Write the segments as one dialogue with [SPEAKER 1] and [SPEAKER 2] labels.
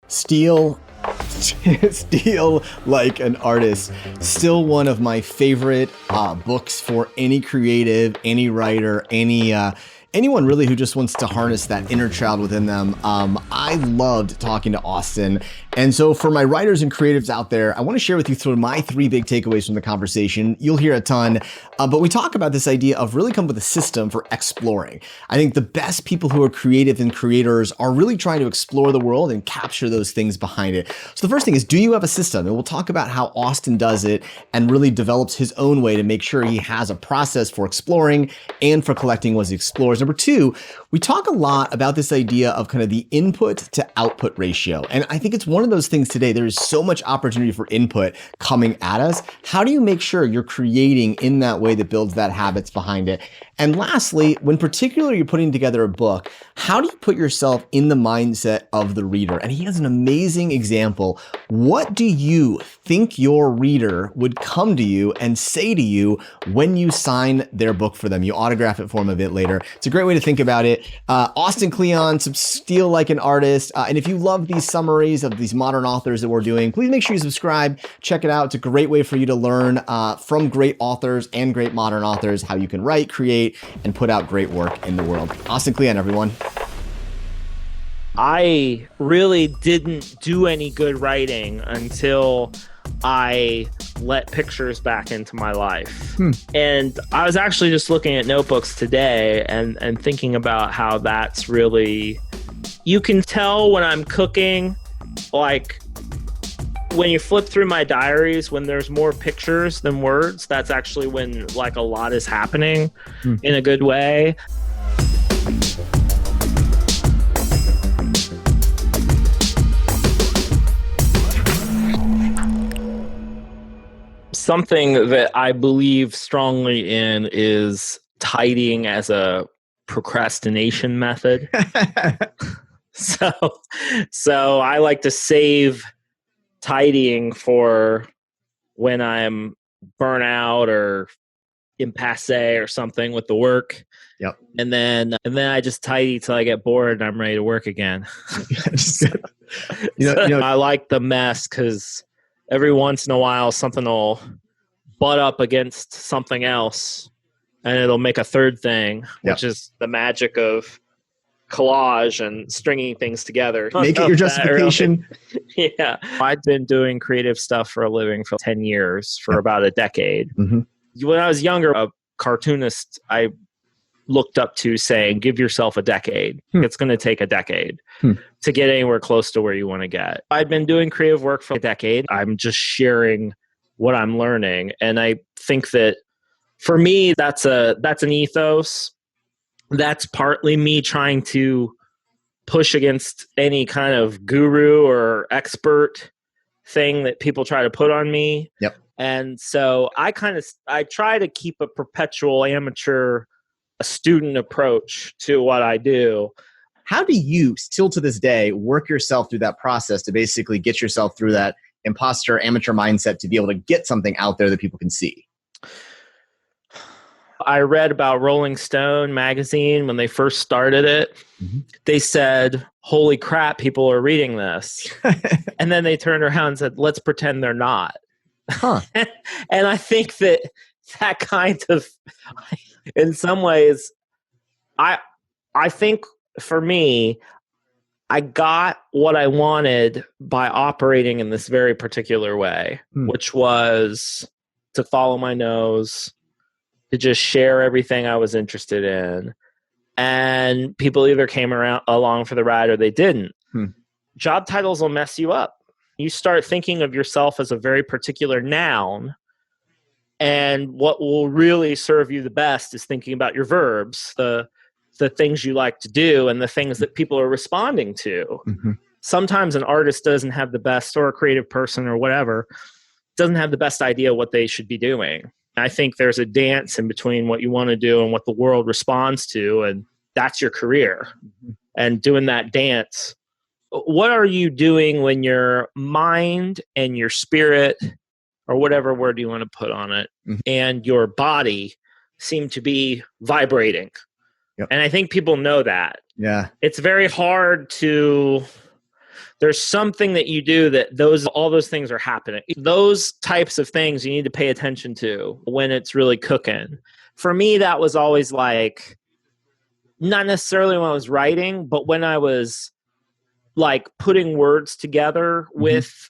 [SPEAKER 1] Steal, Steal Like an Artist. Still one of my favorite books for any creative, any writer, anyone really who just wants to harness that inner child within them. I loved talking to Austin. And so for my writers and creatives out there, I want to share with you sort of my three big takeaways from the conversation. You'll hear a ton, but we talk about this idea of really come up with a system for exploring. I think the best people who are creative and creators are really trying to explore the world and capture those things behind it. So the first thing is, do you have a system? And we'll talk about how Austin does it and really develops his own way to make sure he has a process for exploring and for collecting what he explores. Number two, we talk a lot about this idea of kind of the input to output ratio. And I think it's one of those things today. There is so much opportunity for input coming at us. How do you make sure you're creating in that way that builds that habits behind it? And lastly, when particularly you're putting together a book, how do you put yourself in the mindset of the reader? And he has an amazing example. What do you think your reader would come to you and say to you when you sign their book for them? You autograph it for them a bit later. It's a great way to think about it. Austin Kleon, Steal Like an Artist. And if you love these summaries of these modern authors that we're doing, please make sure you subscribe. Check it out. It's a great way for you to learn from great authors and great modern authors how you can write, create, and put out great work in the world. Austin Kleon, everyone.
[SPEAKER 2] I really didn't do any good writing until I let pictures back into my life. And I was actually just looking at notebooks today and thinking about how that's really, you can tell when I'm cooking, like when you flip through my diaries, when there's more pictures than words, that's actually when like a lot is happening in a good way. Something that I believe strongly in is tidying as a procrastination method. So I like to save tidying for when I'm burnt out or impasse or something with the work.
[SPEAKER 1] Yep.
[SPEAKER 2] And then I just tidy till I get bored and I'm ready to work again. I like the mess because every once in a while something will butt up against something else and it'll make a third thing, which is the magic of collage and stringing things together.
[SPEAKER 1] Make it your justification.
[SPEAKER 2] Really. Yeah. I've been doing creative stuff for a living for 10 years, for about a decade. When I was younger, a cartoonist I looked up to saying, give yourself a decade. It's going to take a decade to get anywhere close to where you want to get. I've been doing creative work for a decade. I'm just sharing what I'm learning. And I think that for me, that's an ethos. That's partly me trying to push against any kind of guru or expert thing that people try to put on me.
[SPEAKER 1] Yep.
[SPEAKER 2] And so I try to keep a perpetual amateur, a student approach to what I do.
[SPEAKER 1] How do you still to this day work yourself through that process to basically get yourself through that imposter amateur mindset to be able to get something out there that people can see?
[SPEAKER 2] I read about Rolling Stone magazine when they first started it. They said, holy crap, people are reading this. And then they turned around and said, let's pretend they're not. And I think that kind of, in some ways, I think for me, I got what I wanted by operating in this very particular way, which was to follow my nose, to just share everything I was interested in. And people either came along for the ride or they didn't. Job titles will mess you up. You start thinking of yourself as a very particular noun. And what will really serve you the best is thinking about your verbs, the things you like to do and the things that people are responding to. Sometimes an artist doesn't have the best, or a creative person or whatever, doesn't have the best idea what they should be doing. I think there's a dance in between what you want to do and what the world responds to, and that's your career. And doing that dance, what are you doing when your mind and your spirit, or whatever word you want to put on it, and your body seem to be vibrating? And I think people know that.
[SPEAKER 1] Yeah.
[SPEAKER 2] It's very hard to There's something that you do that all those things are happening. Those types of things you need to pay attention to when it's really cooking. For me, that was always like, not necessarily when I was writing, but when I was like putting words together with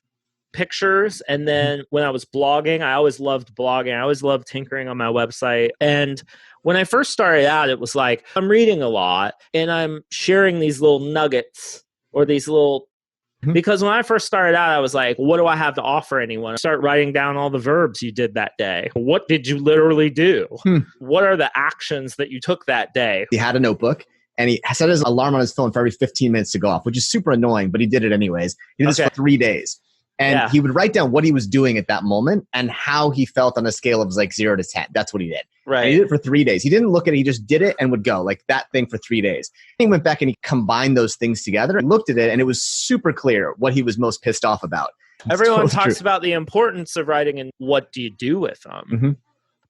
[SPEAKER 2] pictures. And then when I was blogging, I always loved blogging. I always loved tinkering on my website. And when I first started out, it was like, I'm reading a lot and I'm sharing these little nuggets or these little, because when I first started out, I was like, what do I have to offer anyone? Start writing down all the verbs you did that day. What did you literally do? What are the actions that you took that day?
[SPEAKER 1] He had a notebook and he set his alarm on his phone for every 15 minutes to go off, which is super annoying, but he did it anyways. He did this for 3 days. And he would write down what he was doing at that moment and how he felt on a scale of like 0 to 10. That's what he did.
[SPEAKER 2] Right.
[SPEAKER 1] And he did it for 3 days. He didn't look at it. He just did it and would go like that thing for 3 days. He went back and he combined those things together and looked at it. And it was super clear what he was most pissed off about.
[SPEAKER 2] Everyone talks about the importance of writing and what do you do with them.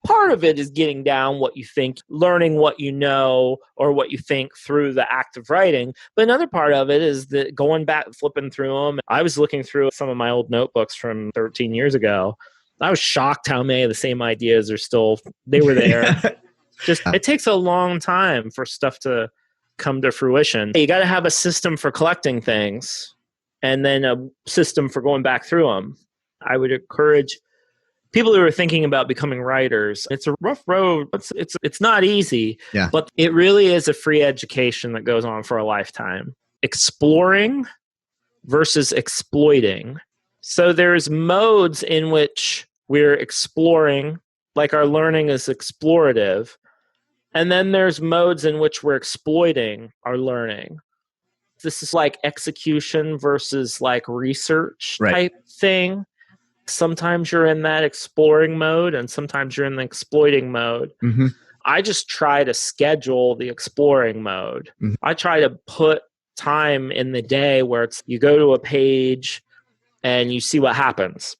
[SPEAKER 2] Part of it is getting down what you think, learning what you know or what you think through the act of writing. But another part of it is that going back, flipping through them. I was looking through some of my old notebooks from 13 years ago. I was shocked how many of the same ideas they were there. It takes a long time for stuff to come to fruition. You got to have a system for collecting things and then a system for going back through them. I would encourage people who are thinking about becoming writers. It's a rough road. It's not easy, but it really is a free education that goes on for a lifetime. Exploring versus exploiting. So there's modes in which we're exploring, like our learning is explorative. And then there's modes in which we're exploiting our learning. This is like execution versus like research type thing. Sometimes you're in that exploring mode and sometimes you're in the exploiting mode. I just try to schedule the exploring mode. I try to put time in the day where you go to a page and you see what happens.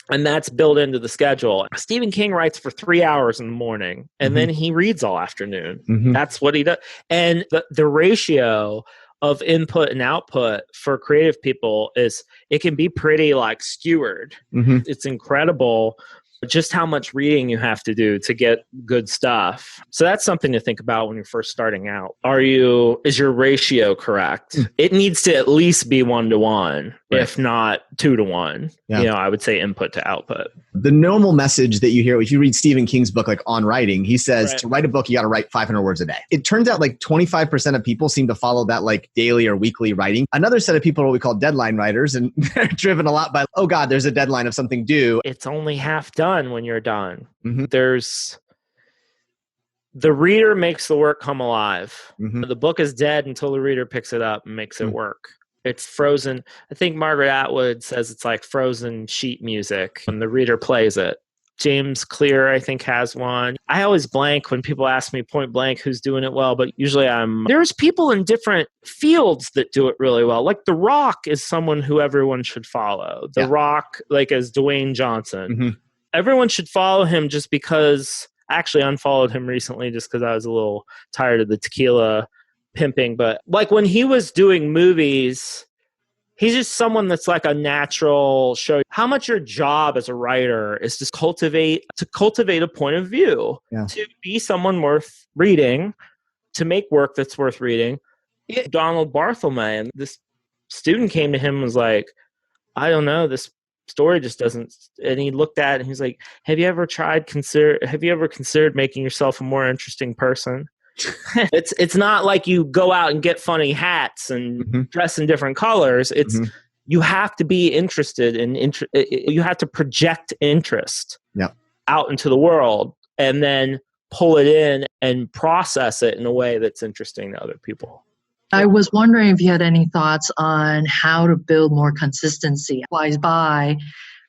[SPEAKER 2] And that's built into the schedule. Stephen King writes for 3 hours in the morning and then he reads all afternoon. That's what he does. And the ratio of input and output for creative people it can be pretty like skewered. It's incredible just how much reading you have to do to get good stuff. So that's something to think about when you're first starting out. Is your ratio correct? It needs to at least be 1-to-1, if not 2-to-1. I would say input to output.
[SPEAKER 1] The normal message that you hear, if you read Stephen King's book, like On Writing, he says to write a book, you got to write 500 words a day. It turns out like 25% of people seem to follow that like daily or weekly writing. Another set of people are what we call deadline writers, and they're driven a lot by, oh God, there's a deadline of something due.
[SPEAKER 2] It's only half done when you're done. The reader makes the work come alive. The book is dead until the reader picks it up and makes it work. It's frozen. I think Margaret Atwood says it's like frozen sheet music when the reader plays it. James Clear, I think, has one. I always blank when people ask me point blank who's doing it well, but usually there's people in different fields that do it really well. Like The Rock is someone who everyone should follow. The Rock, like as Dwayne Johnson. Everyone should follow him just because I actually unfollowed him recently just because I was a little tired of the tequila pimping. But like when he was doing movies, he's just someone that's like a natural show. How much your job as a writer is to cultivate a point of view, to be someone worth reading, to make work that's worth reading. Donald Barthelme, this student came to him and was like, I don't know, this story just doesn't, and he looked at it and he's like, have you ever considered making yourself a more interesting person? It's not like you go out and get funny hats and dress in different colors. It's you have to be interested in you have to project interest out into the world and then pull it in and process it in a way that's interesting to other people.
[SPEAKER 3] I was wondering if you had any thoughts on how to build more consistency. Wise by.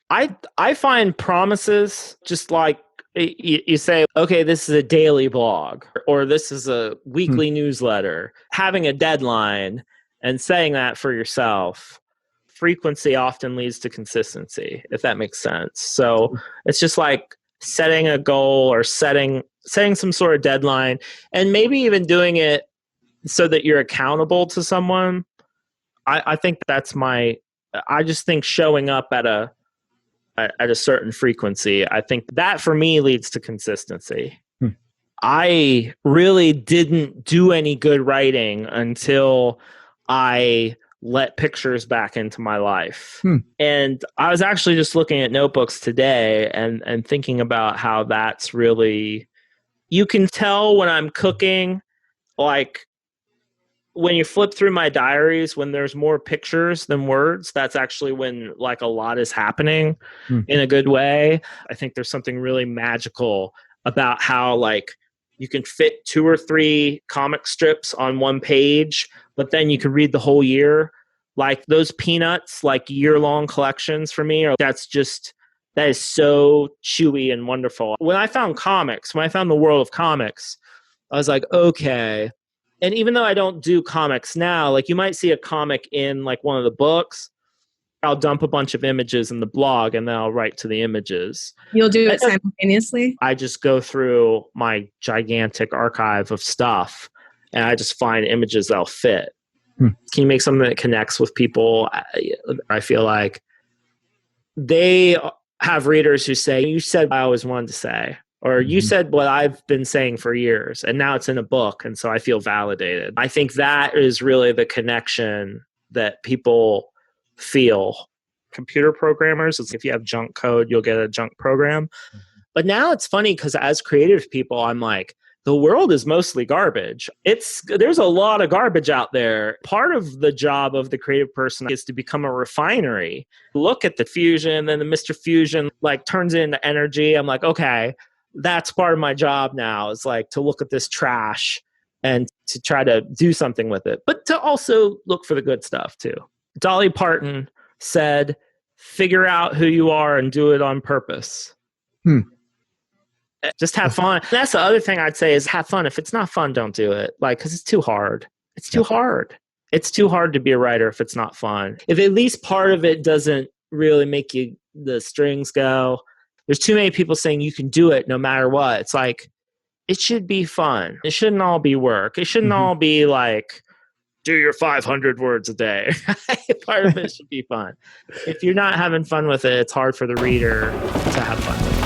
[SPEAKER 2] I find promises, just like you say, okay, this is a daily blog or this is a weekly newsletter. Having a deadline and saying that for yourself, frequency often leads to consistency, if that makes sense. So it's just like setting a goal or setting some sort of deadline and maybe even doing it so that you're accountable to someone. I think that's I just think showing up at a certain frequency, I think that for me leads to consistency. I really didn't do any good writing until I let pictures back into my life. And I was actually just looking at notebooks today and thinking about how that's really, you can tell when I'm cooking, like when you flip through my diaries, when there's more pictures than words, that's actually when like a lot is happening in a good way. I think there's something really magical about how like you can fit 2 or 3 comic strips on one page, but then you can read the whole year. Like those Peanuts, like year-long collections for me, that is so chewy and wonderful. When I found the world of comics, I was like, okay. And even though I don't do comics now, like you might see a comic in like one of the books, I'll dump a bunch of images in the blog and then I'll write to the images.
[SPEAKER 4] You'll do it simultaneously?
[SPEAKER 2] I just go through my gigantic archive of stuff and I just find images that'll fit. Can you make something that connects with people? I feel like they have readers who say, you said what I always wanted to say, or you said what I've been saying for years, and now it's in a book, and so I feel validated. I think that is really the connection that people feel. Computer programmers, if you have junk code, you'll get a junk program. But now it's funny because as creative people, I'm like, the world is mostly garbage. There's a lot of garbage out there. Part of the job of the creative person is to become a refinery. Look at the fusion, then the Mr. Fusion like turns into energy. I'm like, okay, that's part of my job now, is like to look at this trash and to try to do something with it, but to also look for the good stuff too. Dolly Parton said, figure out who you are and do it on purpose. Just have fun. That's the other thing I'd say is have fun. If it's not fun, don't do it. Like, because it's too hard. It's too hard. It's too hard to be a writer if it's not fun. If at least part of it doesn't really make the strings go. There's too many people saying you can do it no matter what. It's like, it should be fun. It shouldn't all be work. It shouldn't all be like, do your 500 words a day. Part of it should be fun. If you're not having fun with it, it's hard for the reader to have fun with it.